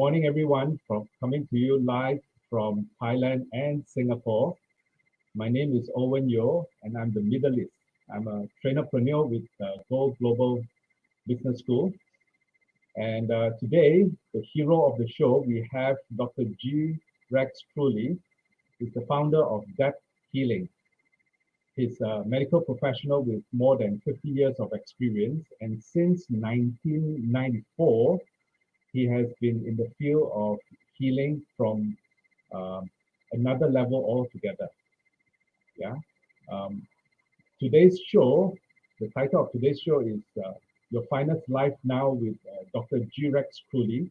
Morning, everyone, from coming to you live from Thailand and Singapore. My name is Owen Yeoh, and I'm the Middliest. I'm a trainopreneur with GoGLOBAL Business School. And today, the hero of the show, we have Dr. G. Rex Kruhly, who's the founder of Depth Healing. He's a medical professional with more than 50 years of experience, and since 1994, he has been in the field of healing from another level altogether. Yeah. Um, Today's show, the title of today's show is Your Finest Life Now with Dr. G. Rex Kruhly.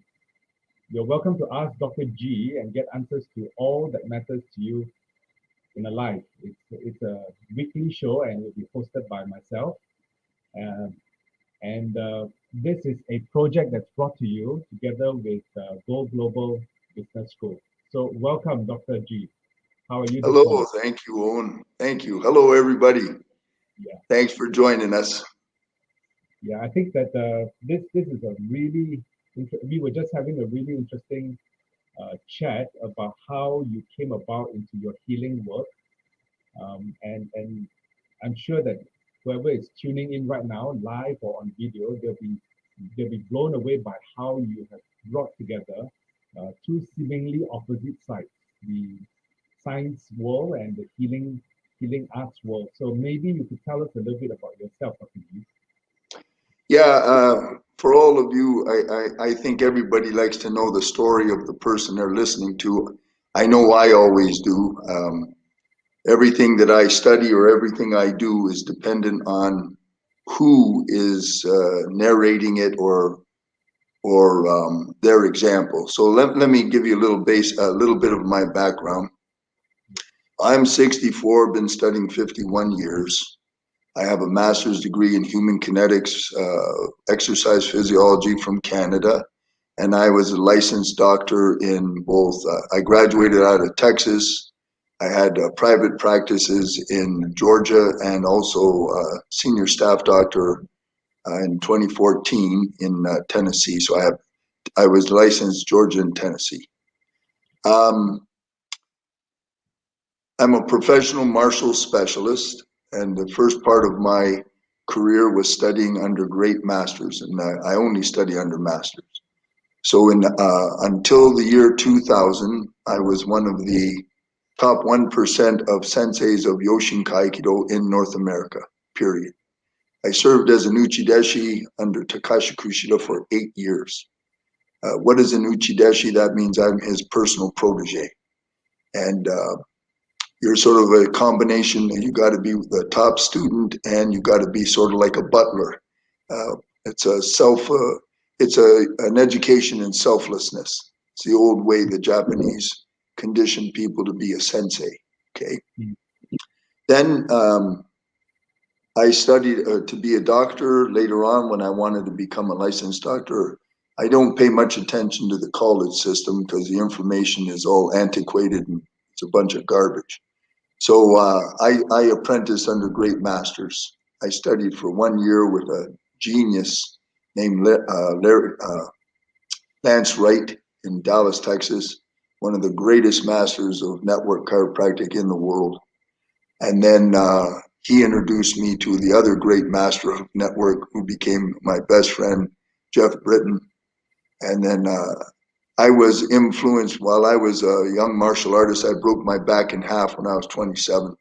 You're welcome to ask Dr. G and get answers to all that matters to you in a life. It's a weekly show and will be hosted by myself. And this is a project that's brought to you together with Go Global Business School. So welcome, Dr. G. How are you? Hello, thank you, Owen. Thank you. Hello, everybody. Yeah. Thanks for joining us. Yeah, I think that this is a really, we were just having a really interesting chat about how you came about into your healing work. And I'm sure that whoever is tuning in right now, live or on video, they'll be blown away by how you have brought together two seemingly opposite sides, the science world and the healing arts world. So maybe you could tell us a little bit about yourself, Dr. G. Yeah, for all of you, I think everybody likes to know the story of the person they're listening to. I know I always do. Everything that I study or everything I do is dependent on who is narrating it or their example. So let me give you a little bit of my background. I'm 64, been studying 51 years. I have a master's degree in human kinetics, exercise physiology from Canada, and I was a licensed doctor in both. I graduated out of Texas. I had private practices in Georgia and also senior staff doctor in 2014 in Tennessee. So I was licensed Georgia and Tennessee. I'm a professional martial specialist, and the first part of my career was studying under great masters, and I only study under masters. So until the year 2000, I was one of the top 1% of senseis of Yoshinkai Aikido in North America, period. I served as an Uchideshi under Takashi Kushida for 8 years. What is an Uchideshi? That means I'm his personal protege. And you're sort of a combination. You got to be the top student, and you got to be sort of like a butler. It's an education in selflessness. It's the old way the Japanese conditioned people to be a sensei. Okay. Then I studied to be a doctor. Later on, when I wanted to become a licensed doctor, I don't pay much attention to the college system because the information is all antiquated and it's a bunch of garbage. So I apprenticed under great masters. I studied for 1 year with a genius named Lance Wright in Dallas, Texas, one of the greatest masters of network chiropractic in the world. And then he introduced me to the other great master of network who became my best friend, Jeff Britton. And then I was influenced while I was a young martial artist. I broke my back in half when I was 27.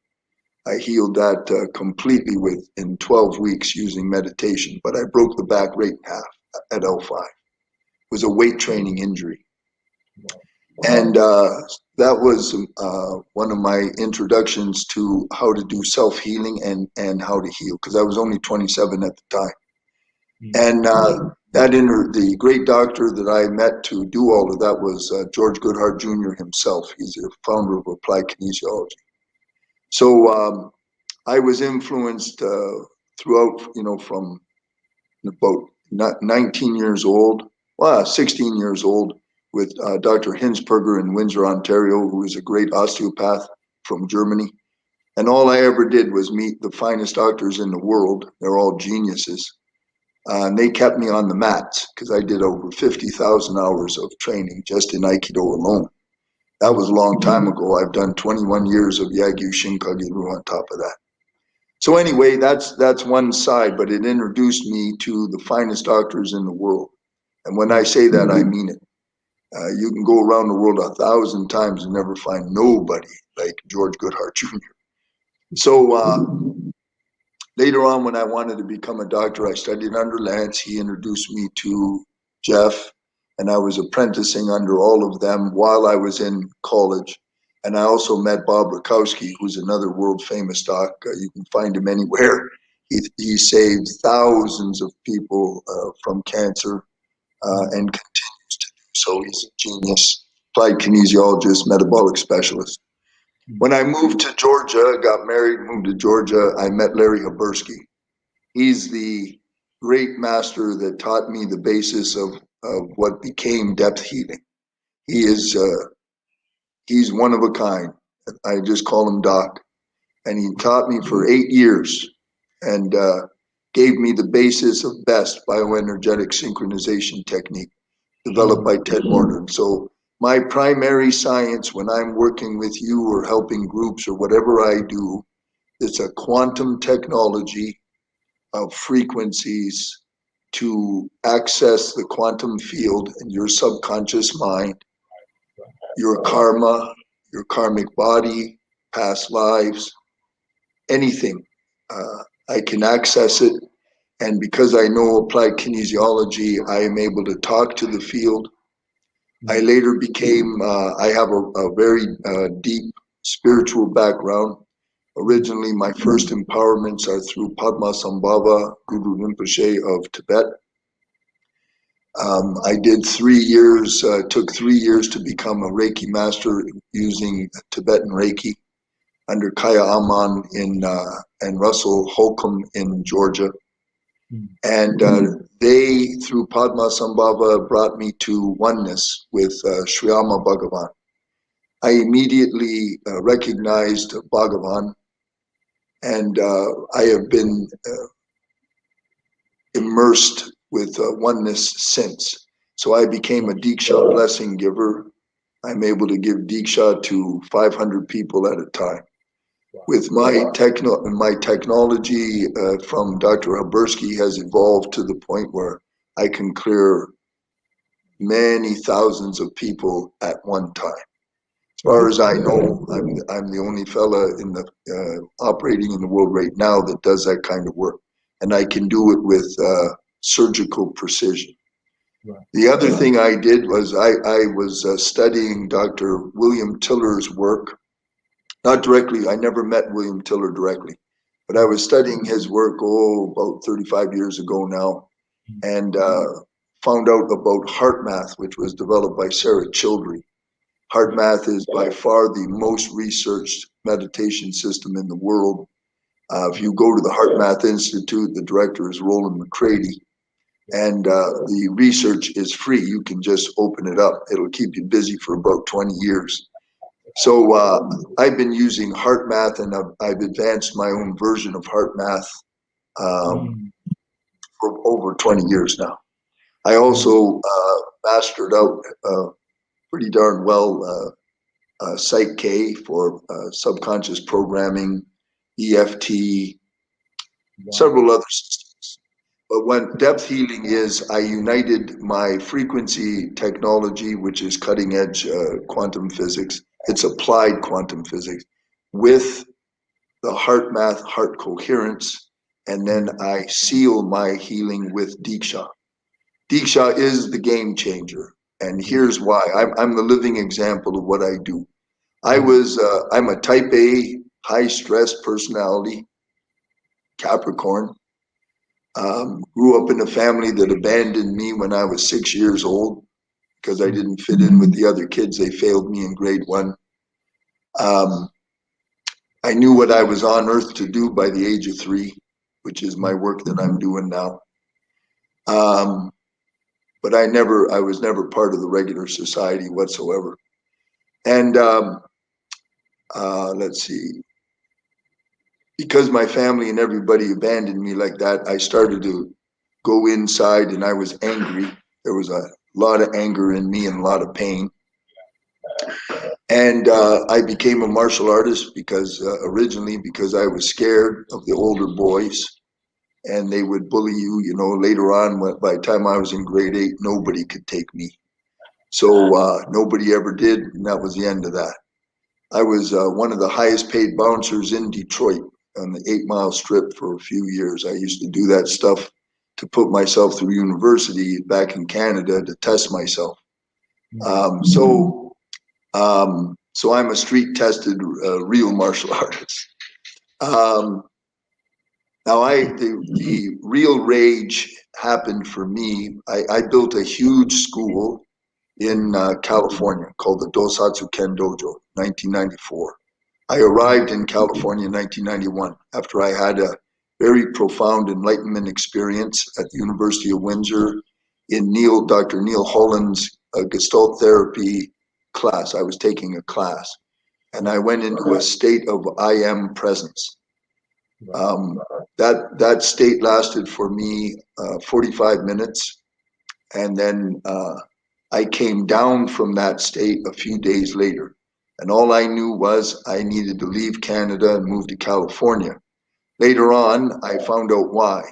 I healed that completely in 12 weeks using meditation, but I broke the back right in half at L5. It was a weight training injury. And that was one of my introductions to how to do self-healing and how to heal, because I was only 27 at the time. And the great doctor that I met to do all of that was George Goodhart Jr. himself. He's the founder of Applied Kinesiology. So I was influenced throughout, from about 19 years old, 16 years old, with Dr. Hinsberger in Windsor, Ontario, who is a great osteopath from Germany. And all I ever did was meet the finest doctors in the world. They're all geniuses. And they kept me on the mats because I did over 50,000 hours of training just in Aikido alone. That was a long time ago. I've done 21 years of Yagyu Shinkagiru on top of that. So anyway, that's one side, but it introduced me to the finest doctors in the world. And when I say that, I mean it. You can go around the world 1,000 times and never find nobody like George Goodhart Jr. So later on, when I wanted to become a doctor, I studied under Lance. He introduced me to Jeff, and I was apprenticing under all of them while I was in college. And I also met Bob Rakowski, who's another world famous doc. You can find him anywhere. He saved thousands of people from cancer and continues to do so. He's a genius, applied kinesiologist, metabolic specialist. When I moved to Georgia, got married, moved to Georgia, I met Larry Habursky. He's the great master that taught me the basis of what became depth healing. He is he's one of a kind. I just call him Doc. And he taught me for 8 years and gave me the basis of BEST, bioenergetic synchronization technique, developed by Ted Morgan. So my primary science when I'm working with you or helping groups or whatever I do, it's a quantum technology of frequencies to access the quantum field in your subconscious mind, your karma, your karmic body, past lives, anything. I can access it. And because I know applied kinesiology, I am able to talk to the field. I later became, I have a very deep spiritual background. Originally, my first empowerments are through Padmasambhava, Guru Rinpoche of Tibet. I did 3 years, took 3 years to become a Reiki master using Tibetan Reiki under Kaya Aman and Russell Holcomb in Georgia. And they, through Padmasambhava, brought me to oneness with Sriyama Bhagavan. I immediately recognized Bhagavan, and I have been immersed with oneness since. So I became a Diksha blessing giver. I'm able to give Diksha to 500 people at a time. With my technology from Dr. Habursky has evolved to the point where I can clear many thousands of people at one time. As far as I know, I'm the only fella in the operating in the world right now that does that kind of work, and I can do it with surgical precision. Right. The other thing I did was I was studying Dr. William Tiller's work. Not directly, I never met William Tiller directly, but I was studying his work, about 35 years ago now, and found out about heart math, which was developed by Sarah Childrey. Heart math is by far the most researched meditation system in the world. If you go to the Heart Math Institute, the director is Roland McCready, and the research is free. You can just open it up. It'll keep you busy for about 20 years. So I've been using heart math, and I've advanced my own version of heart math for over 20 years now. I also mastered out pretty darn well Psych K for subconscious programming, EFT, several other systems. But when depth healing is, I united my frequency technology, which is cutting edge quantum physics. It's applied quantum physics with the heart math, heart coherence, and then I seal my healing with Diksha. Diksha is the game changer, and here's why. I'm the living example of what I do. I'm a type A, high stress personality, Capricorn. Grew up in a family that abandoned me when I was 6 years old because I didn't fit in with the other kids. They failed me in grade 1. I knew what I was on earth to do by the age of 3, which is my work that I'm doing now. But I was never part of the regular society whatsoever. And let's see, because my family and everybody abandoned me like that, I started to go inside, and I was angry. There was a lot of anger in me and a lot of pain. And I became a martial artist because originally because I was scared of the older boys, and they would bully you. You know, later on, by the time I was in grade 8, nobody could take me. So nobody ever did, and that was the end of that. I was one of the highest paid bouncers in Detroit on the 8 Mile Strip for a few years. I used to do that stuff to put myself through university back in Canada to test myself. So I'm a street tested real martial artist. Now the real rage happened for me. I built a huge school in California called the Dosatsu Ken Dojo, 1994. I arrived in California in 1991 after I had a very profound enlightenment experience at the University of Windsor in Dr. Neil Holland's Gestalt therapy class. I was taking a class, and I went into a state of I am presence. That state lasted for me 45 minutes, and then I came down from that state a few days later, and all I knew was I needed to leave Canada and move to California. Later on, I found out why.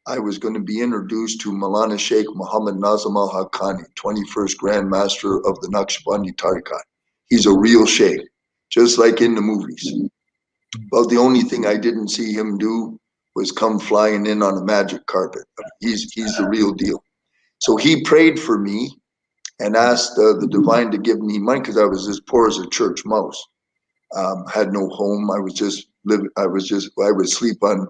I was going to be introduced to Maulana Sheikh Muhammad Nazim al Haqqani, 21st Grand Master of the Naqshbandi Tariqat. He's a real sheikh, just like in the movies. Well, the only thing I didn't see him do was come flying in on a magic carpet. He's the real deal. So he prayed for me and asked the divine to give me money because I was as poor as a church mouse. Had no home. I would sleep on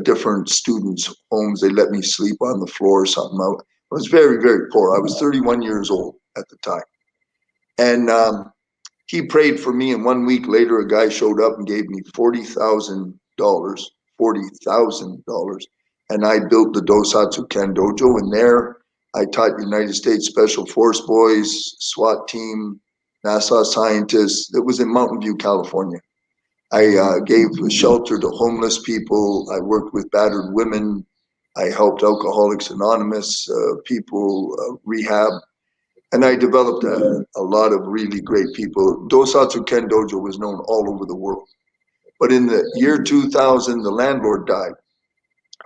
different students' homes. They let me sleep on the floor or something. I was very, very poor. I was 31 years old at the time. And he prayed for me, and 1 week later, a guy showed up and gave me $40,000, and I built the Dosatsu Ken Dojo, and there I taught United States Special Force boys, SWAT team, NASA scientists. It was in Mountain View, California. I gave shelter to homeless people. I worked with battered women. I helped Alcoholics Anonymous people rehab. And I developed a lot of really great people. Dosatsu Ken Dojo was known all over the world. But in the year 2000, the landlord died.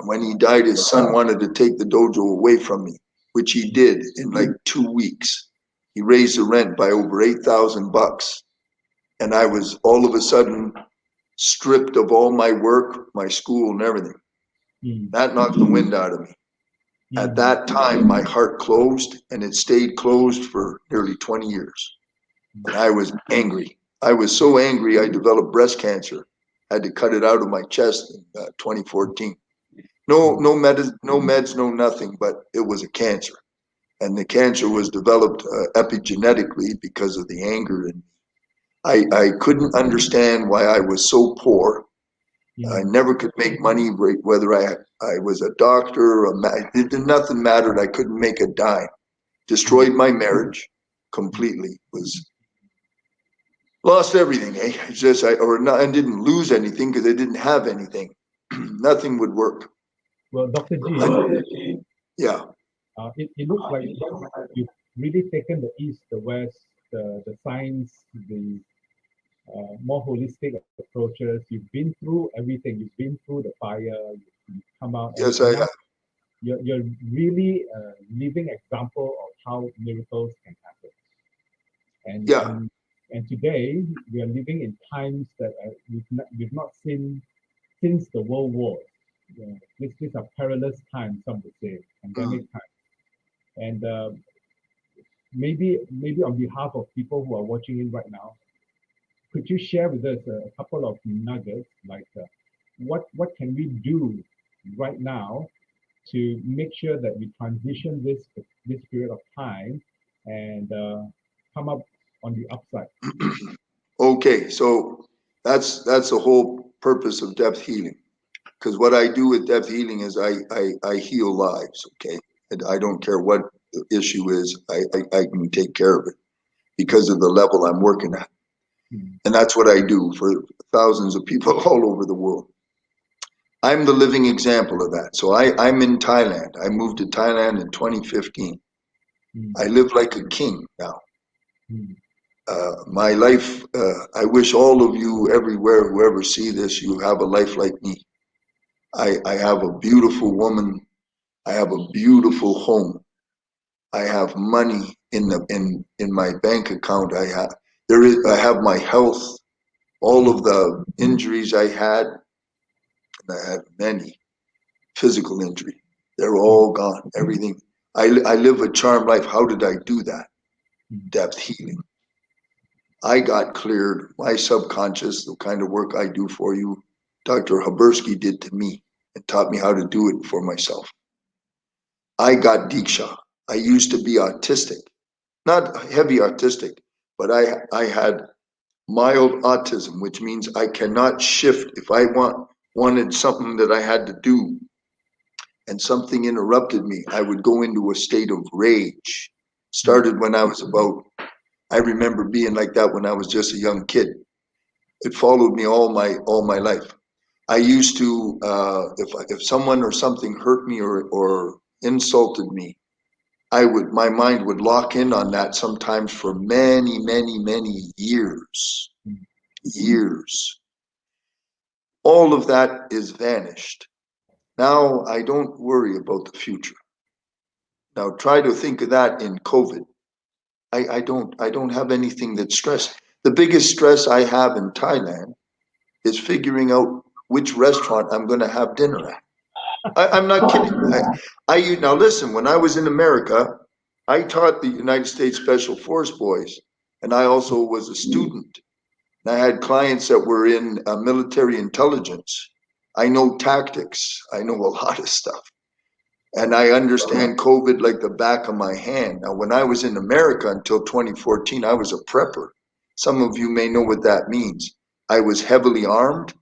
When he died, his son wanted to take the dojo away from me, which he did in like 2 weeks. He raised the rent by over $8,000. And I was all of a sudden stripped of all my work, my school, and everything. That knocked the wind out of me. At that time, my heart closed, and it stayed closed for nearly 20 years. And I was angry. I was so angry, I developed breast cancer. Had to cut it out of my chest in 2014. No meds, no nothing, but it was a cancer. And the cancer was developed epigenetically because of the anger. And I couldn't understand why I was so poor. I never could make money, whether I was a doctor or nothing mattered. I couldn't make a dime. Destroyed my marriage completely. Lost everything. It's just I didn't lose anything because I didn't have anything. Nothing would work. Well, Dr. G, yeah. It looks like you've really taken the East, the West, the science, the more holistic approaches. You've been through everything. You've been through the fire. You've come out. Yes, I have. You're really a living example of how miracles can happen. And, yeah. and today we are living in times that we've not seen since the World War. These are perilous times, some would say, pandemic times. And maybe on behalf of people who are watching in right now, could you share with us a couple of nuggets, like what can we do right now to make sure that we transition this period of time and come up on the upside? Okay, so that's the whole purpose of depth healing. Because what I do with depth healing is I heal lives, okay? And I don't care what the issue is, I can take care of it because of the level I'm working at. And that's what I do for thousands of people all over the world. I'm the living example of that. So I'm in Thailand. I moved to Thailand in 2015. I live like a king now. My life, I wish all of you everywhere, whoever see this, you have a life like me. I have a beautiful woman. I have a beautiful home. I have money in my bank account. I have my health. All of the injuries I had, and I had many physical injury, they're all gone. Everything. I live a charmed life. How did I do that? Depth healing. I got cleared. My subconscious, the kind of work I do for you, Dr. Habersky did to me and taught me how to do it for myself. I got Diksha. I used to be autistic, not heavy autistic, but I had mild autism, which means I cannot shift. If I wanted something that I had to do and something interrupted me, I would go into a state of rage. Started when I was I remember being like that when I was just a young kid. It followed me all my life. I used to, if someone or something hurt me or insulted me, my mind would lock in on that sometimes for many, many, many years. Years. All of that is vanished. Now I don't worry about the future. Now try to think of that in COVID. I don't have anything that's stress. The biggest stress I have in Thailand is figuring out which restaurant I'm going to have dinner at. I'm not kidding. Now listen, when I was in America, I taught the United States Special Force boys, and I also was a student. And I had clients that were in military intelligence. I know tactics. I know a lot of stuff. And I understand COVID like the back of my hand. Now, when I was in America until 2014, I was a prepper. Some of you may know what that means. I was heavily armed.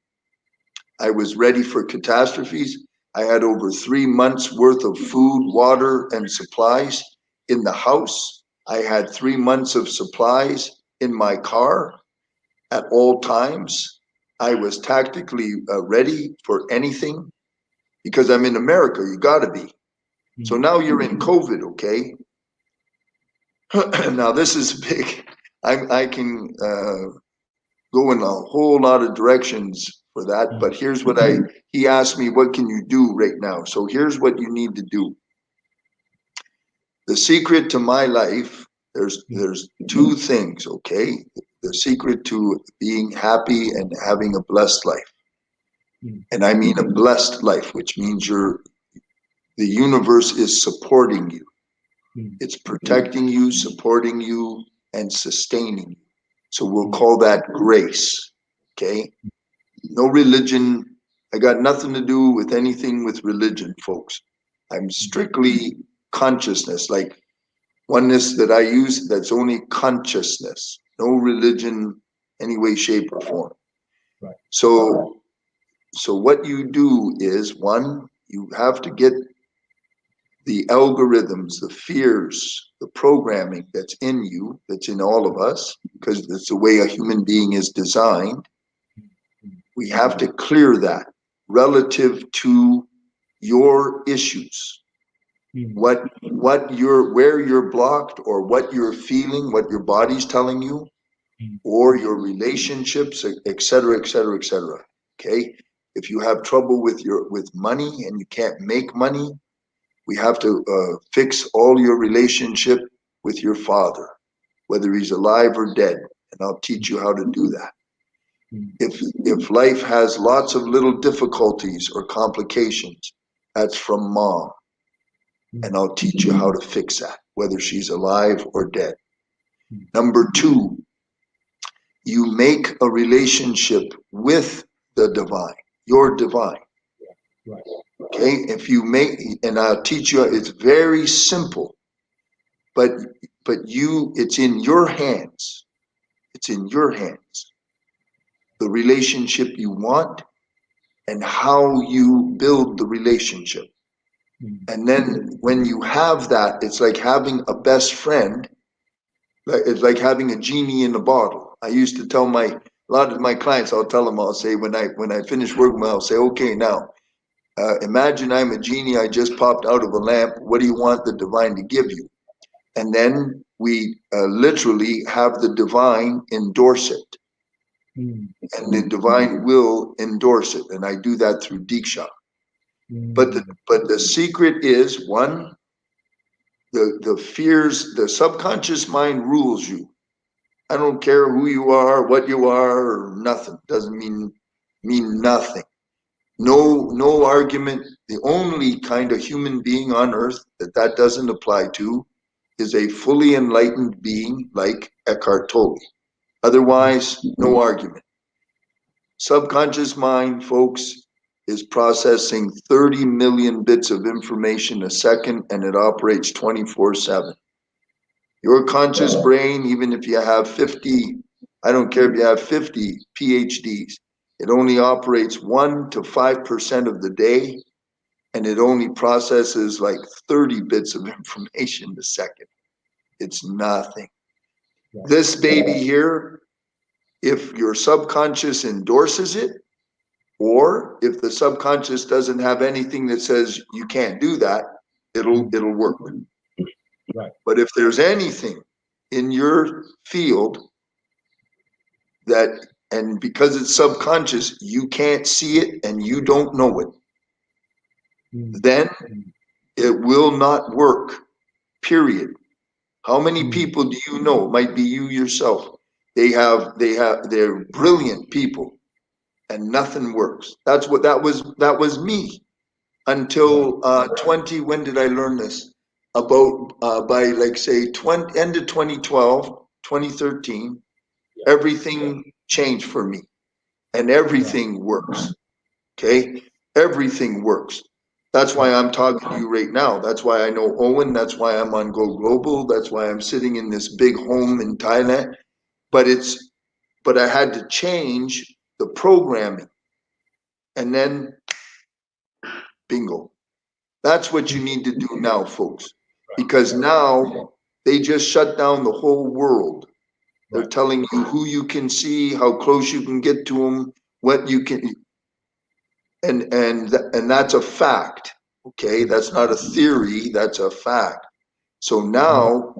I was ready for catastrophes. I had over 3 months worth of food, water, and supplies in the house. I had 3 months of supplies in my car at all times. I was tactically ready for anything because I'm in America. You got to be. So now you're in COVID, okay? Now this is big. I can go in a whole lot of directions for that, but here's what he asked me, what can you do right now? So here's what you need to do. The secret to my life, there's 2 things, okay? The secret to being happy and having a blessed life. And I mean a blessed life, which means the universe is supporting you. It's protecting you, supporting you, and sustaining you. So we'll call that grace, okay? No religion. I got nothing to do with anything with religion, folks. I'm strictly consciousness, like oneness that I use, that's only consciousness. No religion, any way, shape, or form. Right. So what you do is, one, you have to get the algorithms, the fears, the programming that's in you, that's in all of us, because that's the way a human being is designed. We have to clear that relative to your issues. Where you're blocked, or what you're feeling, what your body's telling you, or your relationships, etc., etc., etc. Okay? If you have trouble with money and you can't make money, we have to fix all your relationship with your father, whether he's alive or dead, and I'll teach you how to do that. If life has lots of little difficulties or complications, that's from mom, and I'll teach you how to fix that, whether she's alive or dead. Number 2, you make a relationship with the divine, your divine. Right. Okay, if you make, and I'll teach you, it's very simple, but it's in your hands. It's in your hands. The relationship you want and how you build the relationship. And then when you have that, it's like having a best friend. It's like having a genie in a bottle. I used to tell a lot of my clients, I'll tell them, I'll say, when I finish working, I'll say, okay, now imagine I'm a genie, I just popped out of a lamp. What do you want the divine to give you? And then we literally have the divine endorse it. Mm. And the divine will endorse it. And I do that through Diksha. But the secret is, one, the fears, the subconscious mind rules you. I don't care who you are, what you are, or nothing. Doesn't mean nothing. No argument. The only kind of human being on earth that doesn't apply to is a fully enlightened being like Eckhart Tolle. Otherwise, no argument. Subconscious mind, folks, is processing 30 million bits of information a second, and it operates 24/7. Your conscious brain, even if you have 50, I don't care if you have 50 PhDs, it only operates 1 to 5% of the day, and it only processes like 30 bits of information a second. It's nothing. This baby here, if your subconscious endorses it, or if the subconscious doesn't have anything that says you can't do that, it'll work. Right. But if there's anything in your field that, and because it's subconscious, you can't see it and you don't know it, then it will not work, period. How many people do you know? It might be you yourself. They're brilliant people and nothing works. That was me until 20, when did I learn this? About by like say end of 2012, 2013, everything changed for me and everything works. Okay? Everything works. That's why I'm talking to you right now. That's why I know Owen. That's why I'm on Go Global. That's why I'm sitting in this big home in Thailand. But I had to change the programming. And then bingo. That's what you need to do now, folks. Because now they just shut down the whole world. They're telling you who you can see, how close you can get to them, what you can, and that's a fact. Okay, that's not a theory, that's a fact. So now,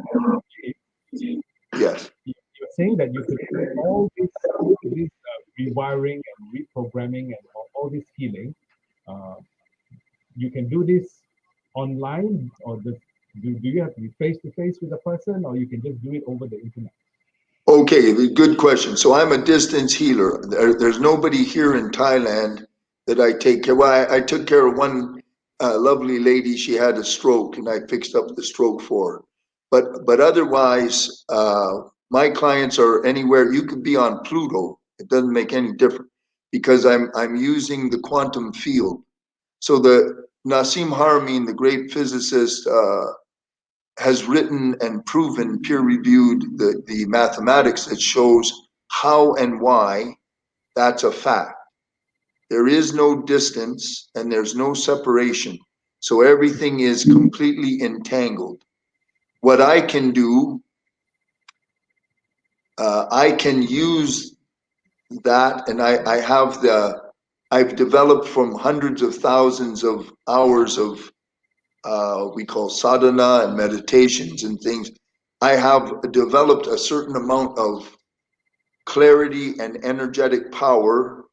yes. You're saying that you could do all this rewiring and reprogramming and all this healing. Uh, you can do this online, or do you have to be face to face with a person, or you can just do it over the internet? Okay, good question. So I'm a distance healer. There's nobody here in Thailand that I take care. Well, I took care of one lovely lady. She had a stroke, and I fixed up the stroke for her. But otherwise, my clients are anywhere. You could be on Pluto. It doesn't make any difference because I'm using the quantum field. So the Nassim Haramein, the great physicist, has written and proven, peer-reviewed the mathematics that shows how and why that's a fact. There is no distance and there's no separation. So everything is completely entangled. What I can do, I can use that, and I've developed from hundreds of thousands of hours of we call sadhana and meditations and things. I have developed a certain amount of clarity and energetic power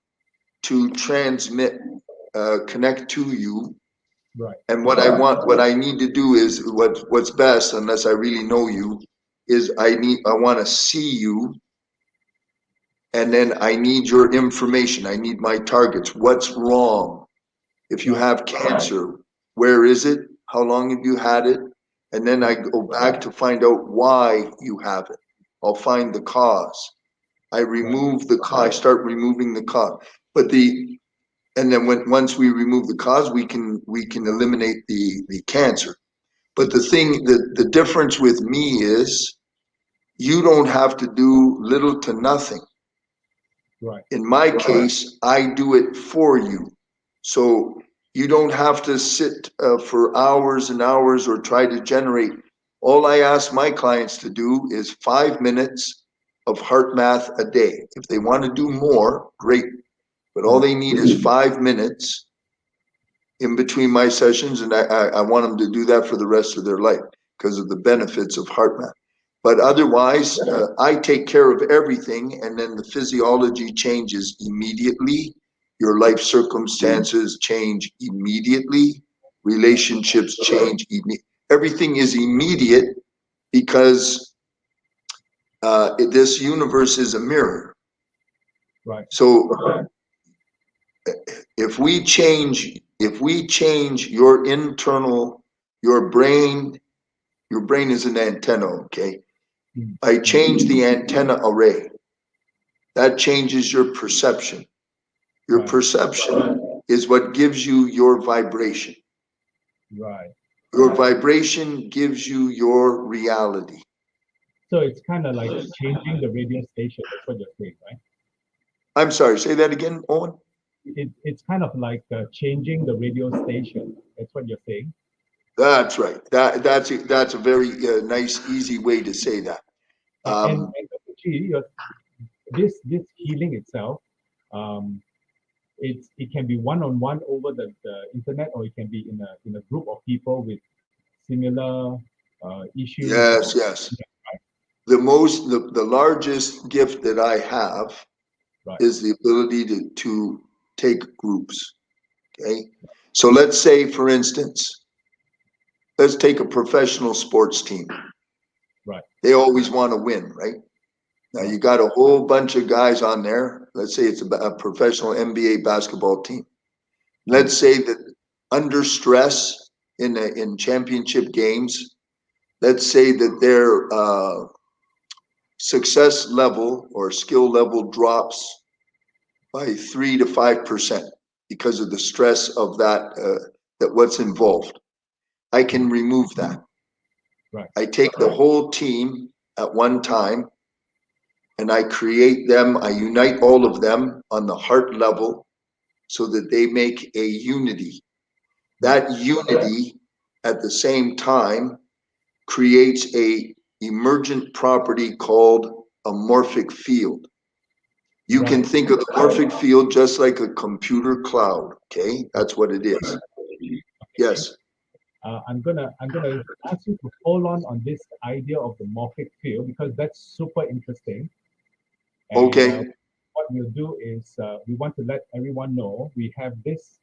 to transmit, connect to you. Right. And what I need to do is what's best, unless I really know you, is I want to see you, and then I need your information. I need my targets. What's wrong? If you have cancer, where is it? How long have you had it? And then I go back to find out why you have it. I'll find the cause. I remove the cause. I start removing the cause. And then once we remove the cause, we can eliminate the cancer. But the difference with me is you don't have to do little to nothing. Right. In my case, I do it for you. So you don't have to sit for hours and hours or try to generate. All I ask my clients to do is 5 minutes of heart math a day. If they want to do more, great. But all they need is 5 minutes in between my sessions, and I want them to do that for the rest of their life because of the benefits of HeartMath. But otherwise, I take care of everything, and then the physiology changes immediately. Your life circumstances change immediately. Relationships change. Everything is immediate because this universe is a mirror. Right. So if we change your internal, your brain is an antenna, okay? I change the antenna array. That changes your perception. Your perception is what gives you your vibration. Right. Your vibration gives you your reality. So it's kind of like changing the radio station. That's what you're saying, right? I'm sorry, say that again, Owen? It's kind of like changing the radio station. That's what you're saying. That's right. That's a very nice, easy way to say that. And Chi, this healing itself, it can be one-on-one over the internet, or it can be in a group of people with similar issues. Yes, yes. The largest gift that I have is the ability to take groups. Okay. So let's say, for instance, let's take a professional sports team. Right. They always want to win, right? Now you got a whole bunch of guys on there. Let's say it's a professional NBA basketball team. Let's say that under stress in championship games, let's say that their success level or skill level drops by 3 to 5% because of the stress of that what's involved. I can remove that. Right. I take the whole team at one time and I create them, I unite all of them on the heart level so that they make a unity. That unity at the same time creates a emergent property called a morphic field. You can think of the morphic field just like a computer cloud. Okay, that's what it is. Yes. I'm gonna ask you to hold on this idea of the morphic field, because that's super interesting. And, okay. What we'll do is we want to let everyone know we have this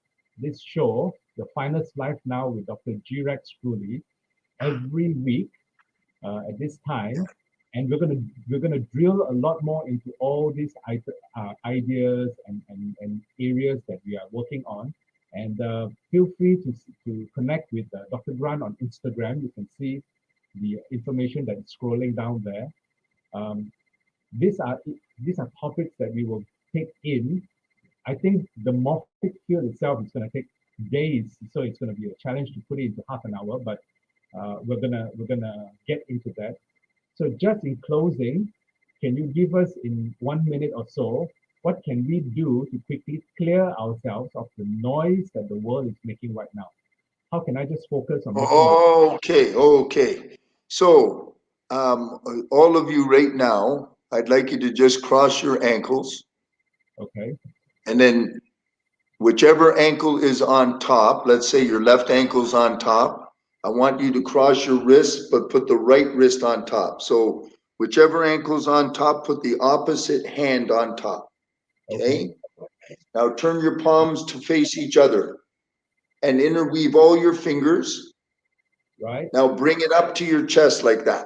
show, The Finest Life Now with Dr. G-Rex Kruhly, every week at this time, and we're gonna drill a lot more into all these ideas and areas that we are working on. And feel free to connect with Dr. Grant on Instagram. You can see the information that is scrolling down there. These are topics that we will take in. I think the morphic field itself is going to take days, so it's going to be a challenge to put it into half an hour. But we're gonna get into that. So just in closing, can you give us in 1 minute or so, what can we do to quickly clear ourselves of the noise that the world is making right now? How can I just focus on Okay. So all of you right now, I'd like you to just cross your ankles. Okay. And then whichever ankle is on top, let's say your left ankle's on top, I want you to cross your wrist, but put the right wrist on top. So whichever ankle's on top, put the opposite hand on top. Okay? Now turn your palms to face each other and interweave all your fingers. Right. Now bring it up to your chest like that.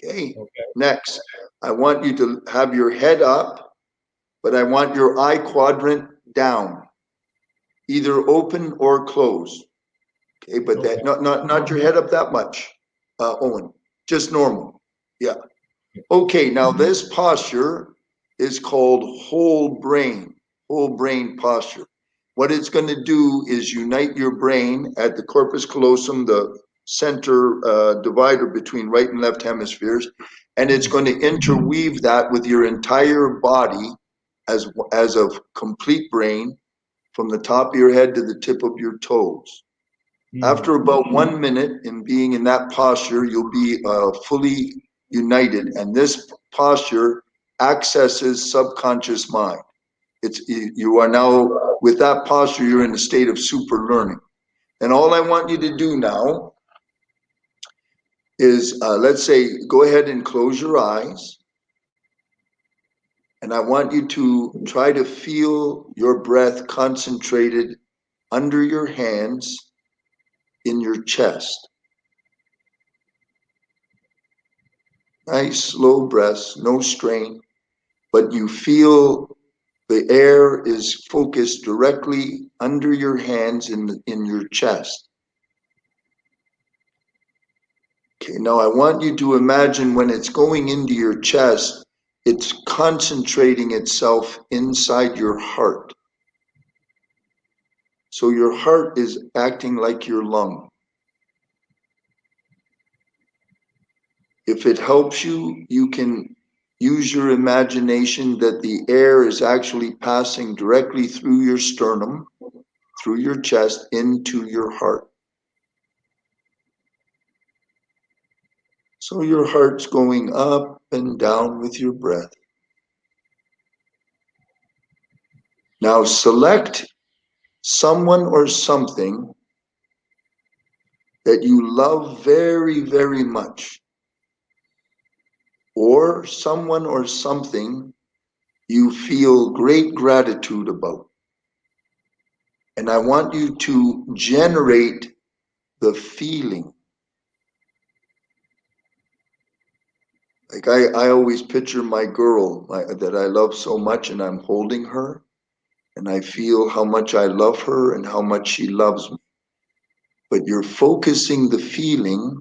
Okay? Next, I want you to have your head up, but I want your eye quadrant down, either open or closed. Okay, but that not your head up that much, Owen. Just normal. Yeah. Okay, now this posture is called whole brain posture. What it's going to do is unite your brain at the corpus callosum, the center divider between right and left hemispheres, and it's going to interweave that with your entire body as a complete brain from the top of your head to the tip of your toes. After about 1 minute in being in that posture, you'll be fully united, and this posture accesses subconscious mind. You are now with that posture, you're in a state of super learning. And all I want you to do now is, let's say, go ahead and close your eyes. And I want you to try to feel your breath concentrated under your hands in your chest. Nice, slow breaths, no strain, but you feel the air is focused directly under your hands in your chest. Okay, now I want you to imagine when it's going into your chest, it's concentrating itself inside your heart. So your heart is acting like your lung. If it helps you, you can use your imagination that the air is actually passing directly through your sternum, through your chest, into your heart. So your heart's going up and down with your breath. Now select someone or something that you love very, very much, or someone or something you feel great gratitude about. And I want you to generate the feeling. Like I always picture my girl that I love so much, and I'm holding her, and I feel how much I love her and how much she loves me. But you're focusing the feeling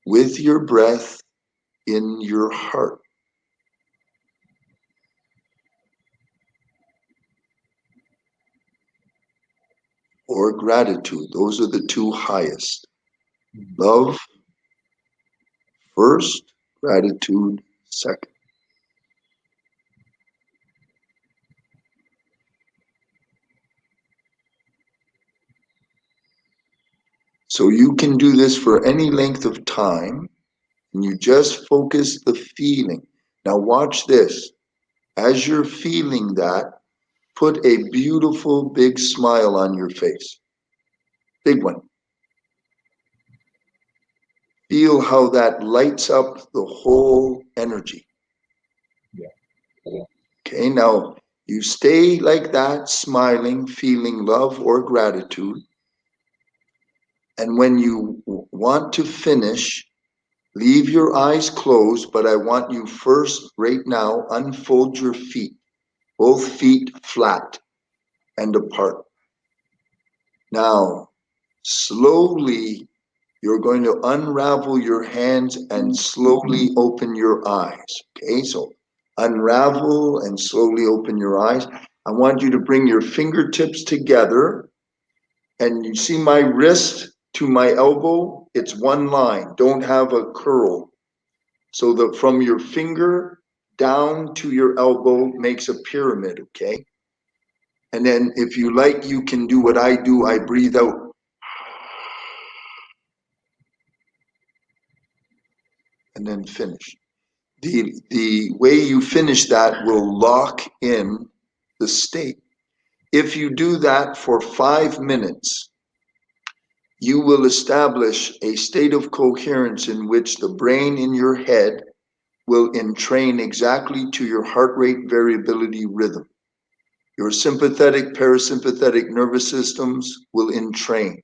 with your breath in your heart. Or gratitude. Those are the two highest. Love first, gratitude second. So you can do this for any length of time, and you just focus the feeling. Now watch this. As you're feeling that, put a beautiful big smile on your face. Big one. Feel how that lights up the whole energy. Yeah. Okay, now you stay like that, smiling, feeling love or gratitude. And when you want to finish, leave your eyes closed, but I want you first, right now, unfold your feet, both feet flat and apart. Now, slowly, you're going to unravel your hands and slowly open your eyes. Okay, so unravel and slowly open your eyes. I want you to bring your fingertips together, and you see my wrist to my elbow, it's one line, don't have a curl. So that from your finger down to your elbow makes a pyramid, okay? And then if you like, you can do what I do, I breathe out. And then finish. The way you finish that will lock in the state. If you do that for 5 minutes, you will establish a state of coherence in which the brain in your head will entrain exactly to your heart rate variability rhythm. Your sympathetic, parasympathetic nervous systems will entrain.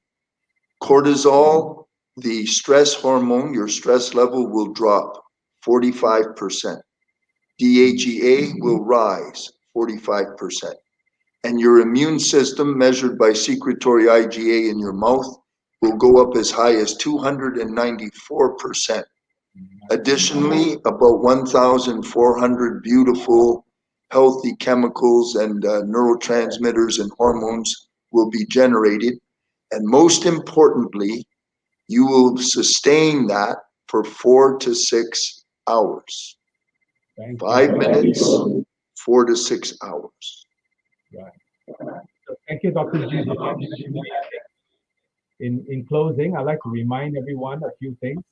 Cortisol, the stress hormone, your stress level will drop 45%. DHEA will rise 45%. And your immune system, measured by secretory IgA in your mouth, will go up as high as 294%. Additionally, about 1,400 beautiful, healthy chemicals and neurotransmitters and hormones will be generated. And most importantly, you will sustain that for 4 to 6 hours. 5 minutes, 4 to 6 hours. Right. So thank you, Dr. G. In closing, I'd like to remind everyone a few things.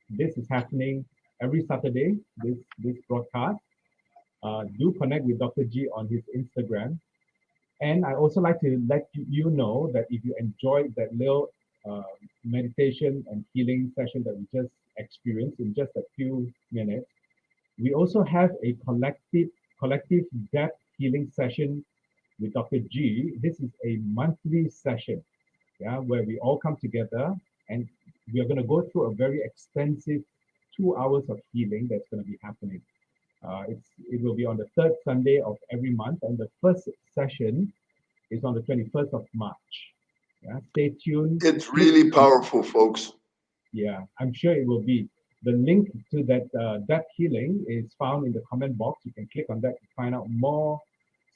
This is happening every Saturday, this broadcast. Do connect with Dr. G on his Instagram. And I also like to let you know that if you enjoyed that little uh, meditation and healing session that we just experienced in just a few minutes, we also have a collective depth healing session with Dr. G. This is a monthly session, yeah, where we all come together and we are going to go through a very extensive 2 hours of healing that's going to be happening. It will be on the third Sunday of every month, and the first session is on the 21st of March. Yeah, stay tuned. It's Click. really powerful, folks. Yeah, I'm sure it will be. The link to that healing is found in the comment box. You can click on that to find out more.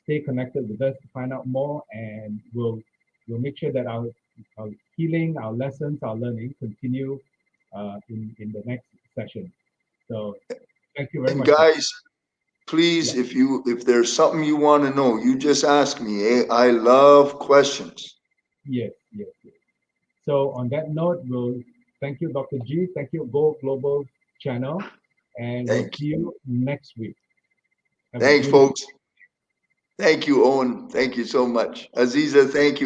Stay connected with us to find out more, and we'll make sure that our healing, our lessons, our learning continue in the next session. So thank you very And much. guys, Yeah, please, if there's something you want to know, you just ask me. Eh? I love questions. yes, yes, yes. So on that note, we'll thank you, Dr. G. Thank you, Go Global channel, and we'll Thank see you. you next week. Have a Thanks, beautiful folks. Thank you, Owen. Thank you so much. Aziza, thank you.